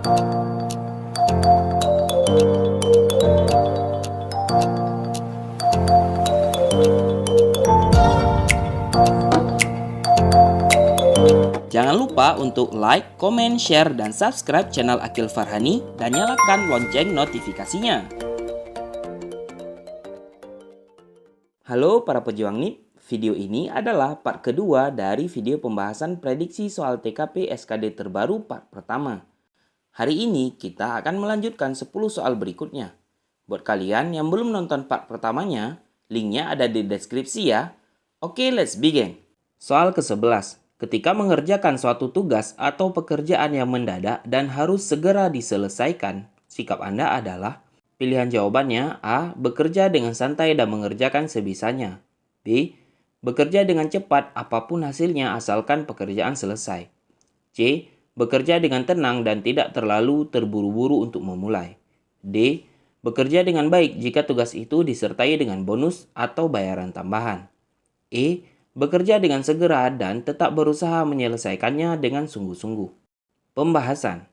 Jangan lupa untuk like, komen, share, dan subscribe channel Akil Farhani dan nyalakan lonceng notifikasinya. Halo para pejuang NIP, video ini adalah part kedua dari video pembahasan prediksi soal TKP SKD terbaru part pertama. Hari ini kita akan melanjutkan 10 soal berikutnya. Buat kalian yang belum nonton part pertamanya, linknya ada di deskripsi ya. Oke, let's begin. Soal ke-11. Ketika mengerjakan suatu tugas atau pekerjaan yang mendadak dan harus segera diselesaikan, sikap Anda adalah: pilihan jawabannya A. Bekerja dengan santai dan mengerjakan sebisanya. B. Bekerja dengan cepat apapun hasilnya asalkan pekerjaan selesai. C. Bekerja dengan tenang dan tidak terlalu terburu-buru untuk memulai. D. Bekerja dengan baik jika tugas itu disertai dengan bonus atau bayaran tambahan. E. Bekerja dengan segera dan tetap berusaha menyelesaikannya dengan sungguh-sungguh. Pembahasan.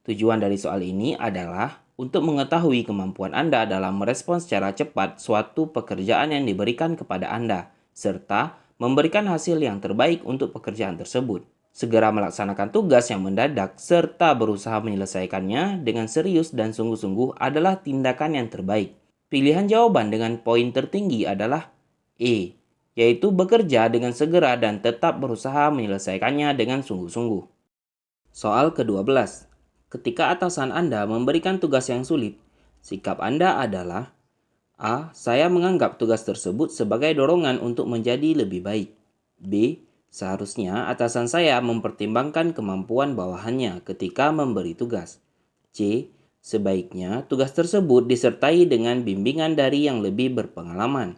Tujuan dari soal ini adalah untuk mengetahui kemampuan Anda dalam merespons secara cepat suatu pekerjaan yang diberikan kepada Anda, serta memberikan hasil yang terbaik untuk pekerjaan tersebut. Segera melaksanakan tugas yang mendadak serta berusaha menyelesaikannya dengan serius dan sungguh-sungguh adalah tindakan yang terbaik. Pilihan jawaban dengan poin tertinggi adalah E, yaitu bekerja dengan segera dan tetap berusaha menyelesaikannya dengan sungguh-sungguh. Soal ke-12. Ketika atasan Anda memberikan tugas yang sulit, sikap Anda adalah: A. Saya menganggap tugas tersebut sebagai dorongan untuk menjadi lebih baik. B. Seharusnya atasan saya mempertimbangkan kemampuan bawahannya ketika memberi tugas. C. Sebaiknya tugas tersebut disertai dengan bimbingan dari yang lebih berpengalaman.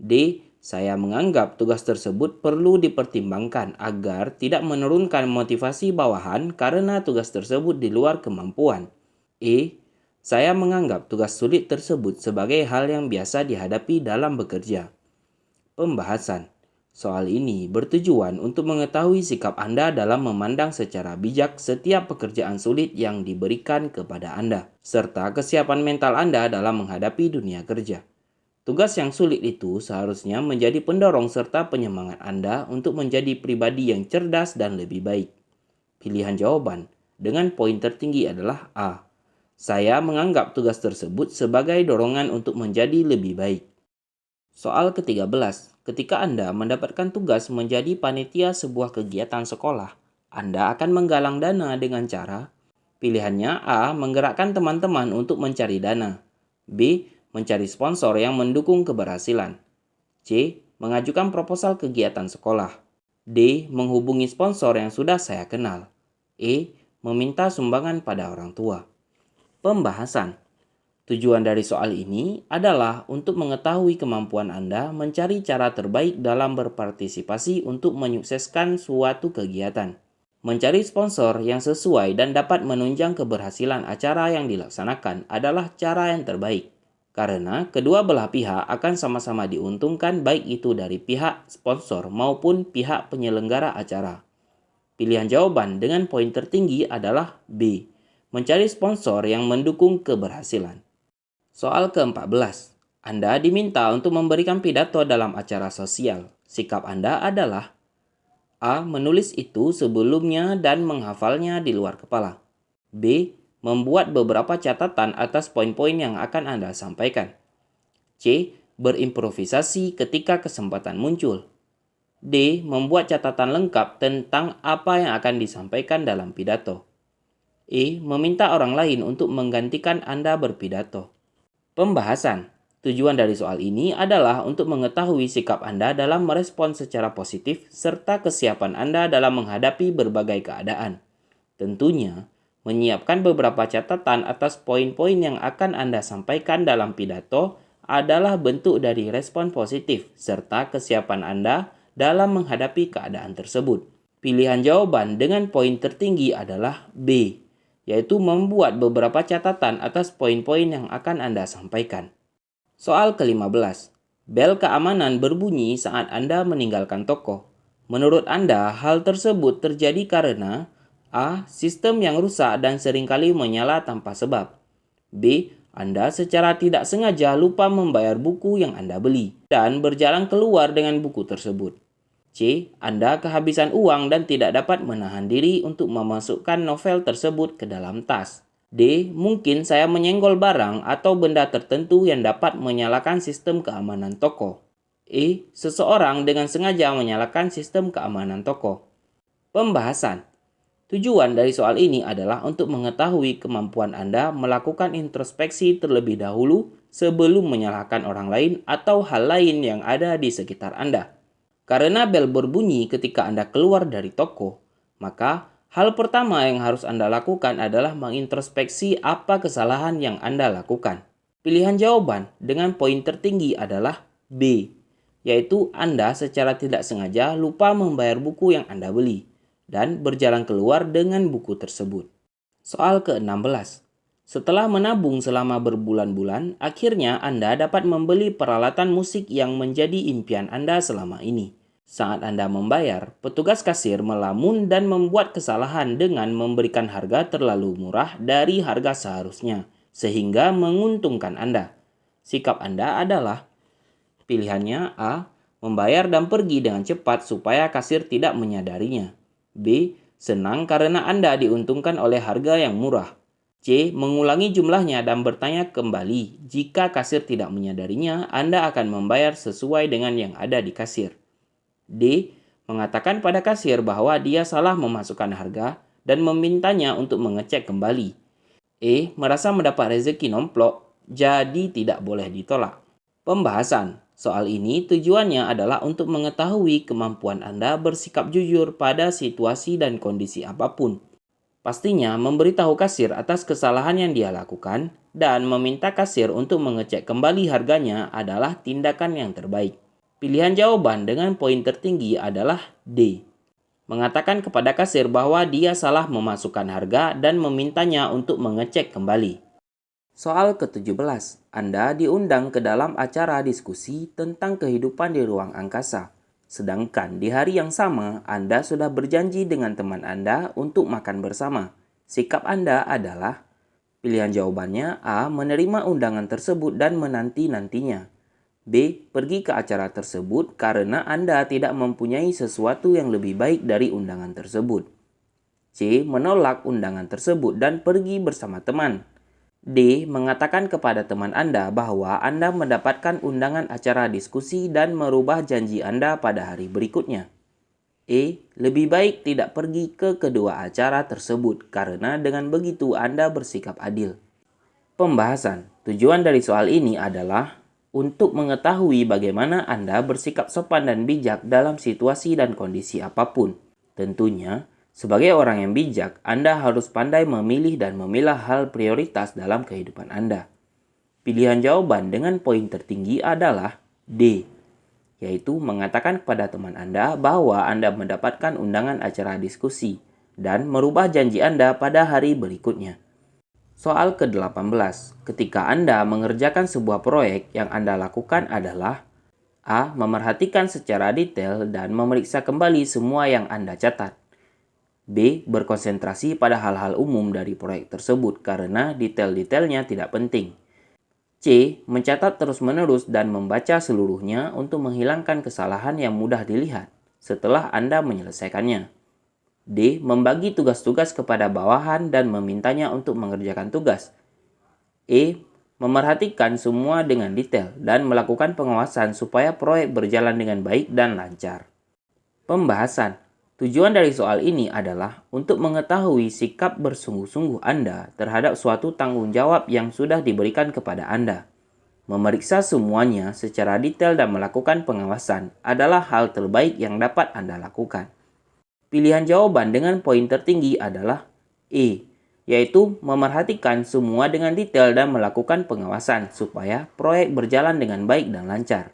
D. Saya menganggap tugas tersebut perlu dipertimbangkan agar tidak menurunkan motivasi bawahan karena tugas tersebut di luar kemampuan. E. Saya menganggap tugas sulit tersebut sebagai hal yang biasa dihadapi dalam bekerja. Pembahasan. Soal ini bertujuan untuk mengetahui sikap Anda dalam memandang secara bijak setiap pekerjaan sulit yang diberikan kepada Anda, serta kesiapan mental Anda dalam menghadapi dunia kerja. Tugas yang sulit itu seharusnya menjadi pendorong serta penyemangat Anda untuk menjadi pribadi yang cerdas dan lebih baik. Pilihan jawaban dengan poin tertinggi adalah A. Saya menganggap tugas tersebut sebagai dorongan untuk menjadi lebih baik. Soal ke-13. Ketika Anda mendapatkan tugas menjadi panitia sebuah kegiatan sekolah, Anda akan menggalang dana dengan cara: pilihannya A. Menggerakkan teman-teman untuk mencari dana. B. Mencari sponsor yang mendukung keberhasilan. C. Mengajukan proposal kegiatan sekolah. D. Menghubungi sponsor yang sudah saya kenal. E. Meminta sumbangan pada orang tua. Pembahasan. Tujuan dari soal ini adalah untuk mengetahui kemampuan Anda mencari cara terbaik dalam berpartisipasi untuk menyukseskan suatu kegiatan. Mencari sponsor yang sesuai dan dapat menunjang keberhasilan acara yang dilaksanakan adalah cara yang terbaik, karena kedua belah pihak akan sama-sama diuntungkan, baik itu dari pihak sponsor maupun pihak penyelenggara acara. Pilihan jawaban dengan poin tertinggi adalah B. Mencari sponsor yang mendukung keberhasilan. Soal ke-14. Anda diminta untuk memberikan pidato dalam acara sosial. Sikap Anda adalah: A. Menulis itu sebelumnya dan menghafalnya di luar kepala. B. Membuat beberapa catatan atas poin-poin yang akan Anda sampaikan. C. Berimprovisasi ketika kesempatan muncul. D. Membuat catatan lengkap tentang apa yang akan disampaikan dalam pidato. E. Meminta orang lain untuk menggantikan Anda berpidato. Pembahasan. Tujuan dari soal ini adalah untuk mengetahui sikap Anda dalam merespon secara positif serta kesiapan Anda dalam menghadapi berbagai keadaan. Tentunya, menyiapkan beberapa catatan atas poin-poin yang akan Anda sampaikan dalam pidato adalah bentuk dari respon positif serta kesiapan Anda dalam menghadapi keadaan tersebut. Pilihan jawaban dengan poin tertinggi adalah B, yaitu membuat beberapa catatan atas poin-poin yang akan Anda sampaikan. Soal ke-15. Bel keamanan berbunyi saat Anda meninggalkan toko. Menurut Anda, hal tersebut terjadi karena: A. Sistem yang rusak dan seringkali menyala tanpa sebab. B. Anda secara tidak sengaja lupa membayar buku yang Anda beli dan berjalan keluar dengan buku tersebut. C. Anda kehabisan uang dan tidak dapat menahan diri untuk memasukkan novel tersebut ke dalam tas. D. Mungkin saya menyenggol barang atau benda tertentu yang dapat menyalakan sistem keamanan toko. E. Seseorang dengan sengaja menyalakan sistem keamanan toko. Pembahasan. Tujuan dari soal ini adalah untuk mengetahui kemampuan Anda melakukan introspeksi terlebih dahulu sebelum menyalahkan orang lain atau hal lain yang ada di sekitar Anda. Karena bel berbunyi ketika Anda keluar dari toko, maka hal pertama yang harus Anda lakukan adalah mengintrospeksi apa kesalahan yang Anda lakukan. Pilihan jawaban dengan poin tertinggi adalah B, yaitu Anda secara tidak sengaja lupa membayar buku yang Anda beli dan berjalan keluar dengan buku tersebut. Soal ke-16. Setelah menabung selama berbulan-bulan, akhirnya Anda dapat membeli peralatan musik yang menjadi impian Anda selama ini. Saat Anda membayar, petugas kasir melamun dan membuat kesalahan dengan memberikan harga terlalu murah dari harga seharusnya, sehingga menguntungkan Anda. Sikap Anda adalah pilihannya A. Membayar dan pergi dengan cepat supaya kasir tidak menyadarinya. B. Senang karena Anda diuntungkan oleh harga yang murah. C. Mengulangi jumlahnya dan bertanya kembali. Jika kasir tidak menyadarinya, Anda akan membayar sesuai dengan yang ada di kasir. D. Mengatakan pada kasir bahwa dia salah memasukkan harga dan memintanya untuk mengecek kembali. E. Merasa mendapat rezeki nomplok, jadi tidak boleh ditolak. Pembahasan. Soal ini tujuannya adalah untuk mengetahui kemampuan Anda bersikap jujur pada situasi dan kondisi apapun. Pastinya memberitahu kasir atas kesalahan yang dia lakukan dan meminta kasir untuk mengecek kembali harganya adalah tindakan yang terbaik. Pilihan jawaban dengan poin tertinggi adalah D. Mengatakan kepada kasir bahwa dia salah memasukkan harga dan memintanya untuk mengecek kembali. Soal ke-17. Anda diundang ke dalam acara diskusi tentang kehidupan di ruang angkasa. Sedangkan di hari yang sama, Anda sudah berjanji dengan teman Anda untuk makan bersama. Sikap Anda adalah pilihan jawabannya A. Menerima undangan tersebut dan menanti-nantinya. B. Pergi ke acara tersebut karena Anda tidak mempunyai sesuatu yang lebih baik dari undangan tersebut. C. Menolak undangan tersebut dan pergi bersama teman. D. Mengatakan kepada teman Anda bahwa Anda mendapatkan undangan acara diskusi dan merubah janji Anda pada hari berikutnya. E. Lebih baik tidak pergi ke kedua acara tersebut karena dengan begitu Anda bersikap adil. Pembahasan. Tujuan dari soal ini adalah untuk mengetahui bagaimana Anda bersikap sopan dan bijak dalam situasi dan kondisi apapun. Tentunya, sebagai orang yang bijak, Anda harus pandai memilih dan memilah hal prioritas dalam kehidupan Anda. Pilihan jawaban dengan poin tertinggi adalah D, yaitu mengatakan kepada teman Anda bahwa Anda mendapatkan undangan acara diskusi dan merubah janji Anda pada hari berikutnya. Soal ke-18. Ketika Anda mengerjakan sebuah proyek, yang Anda lakukan adalah A. Memerhatikan secara detail dan memeriksa kembali semua yang Anda catat. B. Berkonsentrasi pada hal-hal umum dari proyek tersebut karena detail-detailnya tidak penting. C. Mencatat terus-menerus dan membaca seluruhnya untuk menghilangkan kesalahan yang mudah dilihat setelah Anda menyelesaikannya. D. Membagi tugas-tugas kepada bawahan dan memintanya untuk mengerjakan tugas. E. Memerhatikan semua dengan detail dan melakukan pengawasan supaya proyek berjalan dengan baik dan lancar. Pembahasan. Tujuan dari soal ini adalah untuk mengetahui sikap bersungguh-sungguh Anda terhadap suatu tanggung jawab yang sudah diberikan kepada Anda. Memeriksa semuanya secara detail dan melakukan pengawasan adalah hal terbaik yang dapat Anda lakukan. Pilihan jawaban dengan poin tertinggi adalah E, yaitu memerhatikan semua dengan detail dan melakukan pengawasan supaya proyek berjalan dengan baik dan lancar.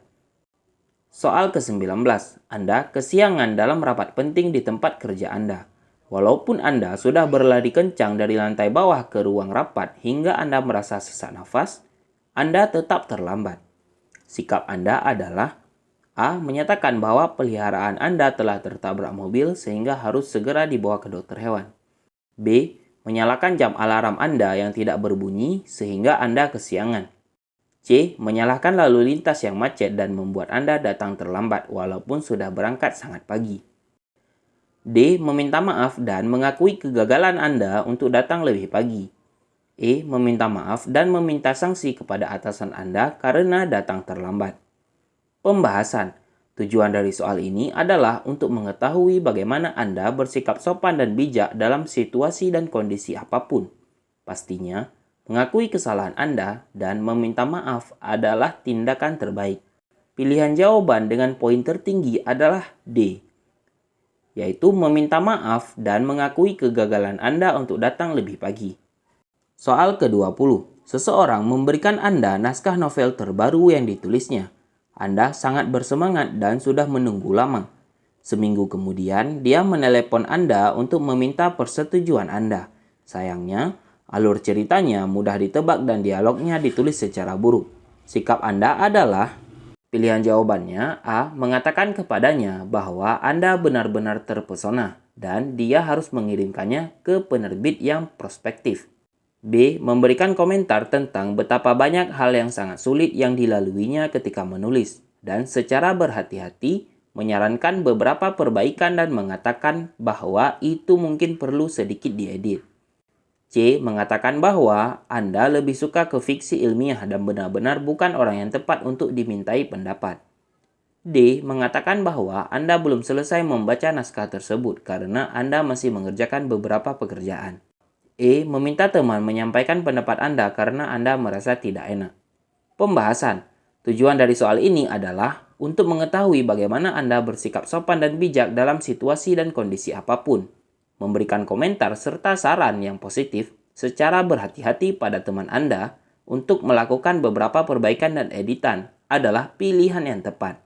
Soal ke-19. Anda kesiangan dalam rapat penting di tempat kerja Anda. Walaupun Anda sudah berlari kencang dari lantai bawah ke ruang rapat hingga Anda merasa sesak nafas, Anda tetap terlambat. Sikap Anda adalah A. Menyatakan bahwa peliharaan Anda telah tertabrak mobil sehingga harus segera dibawa ke dokter hewan. B. Menyalakan jam alarm Anda yang tidak berbunyi sehingga Anda kesiangan. C. Menyalahkan lalu lintas yang macet dan membuat Anda datang terlambat walaupun sudah berangkat sangat pagi. D. Meminta maaf dan mengakui kegagalan Anda untuk datang lebih pagi. E. Meminta maaf dan meminta sanksi kepada atasan Anda karena datang terlambat. Pembahasan. Tujuan dari soal ini adalah untuk mengetahui bagaimana Anda bersikap sopan dan bijak dalam situasi dan kondisi apapun. Pastinya, mengakui kesalahan Anda dan meminta maaf adalah tindakan terbaik. Pilihan jawaban dengan poin tertinggi adalah D, yaitu meminta maaf dan mengakui kegagalan Anda untuk datang lebih pagi. Soal ke-20. Seseorang memberikan Anda naskah novel terbaru yang ditulisnya. Anda sangat bersemangat dan sudah menunggu lama. Seminggu kemudian, dia menelepon Anda untuk meminta persetujuan Anda. Sayangnya, alur ceritanya mudah ditebak dan dialognya ditulis secara buruk. Sikap Anda adalah: pilihan jawabannya A. Mengatakan kepadanya bahwa Anda benar-benar terpesona dan dia harus mengirimkannya ke penerbit yang prospektif. B. Memberikan komentar tentang betapa banyak hal yang sangat sulit yang dilaluinya ketika menulis dan secara berhati-hati menyarankan beberapa perbaikan dan mengatakan bahwa itu mungkin perlu sedikit diedit. C. Mengatakan bahwa Anda lebih suka ke fiksi ilmiah dan benar-benar bukan orang yang tepat untuk dimintai pendapat. D. Mengatakan bahwa Anda belum selesai membaca naskah tersebut karena Anda masih mengerjakan beberapa pekerjaan. E. Meminta teman menyampaikan pendapat Anda karena Anda merasa tidak enak. Pembahasan. Tujuan dari soal ini adalah untuk mengetahui bagaimana Anda bersikap sopan dan bijak dalam situasi dan kondisi apapun. Memberikan komentar serta saran yang positif secara berhati-hati pada teman Anda untuk melakukan beberapa perbaikan dan editan adalah pilihan yang tepat.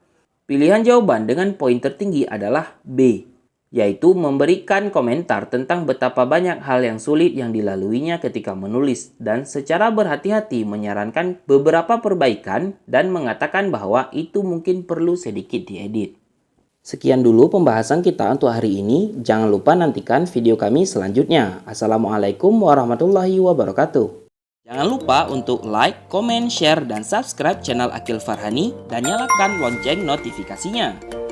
Pilihan jawaban dengan poin tertinggi adalah B, yaitu memberikan komentar tentang betapa banyak hal yang sulit yang dilaluinya ketika menulis dan secara berhati-hati menyarankan beberapa perbaikan dan mengatakan bahwa itu mungkin perlu sedikit diedit. Sekian dulu pembahasan kita untuk hari ini. Jangan lupa nantikan video kami selanjutnya. Assalamualaikum warahmatullahi wabarakatuh. Jangan lupa untuk like, comment, share, dan subscribe channel Akil Farhani dan nyalakan lonceng notifikasinya.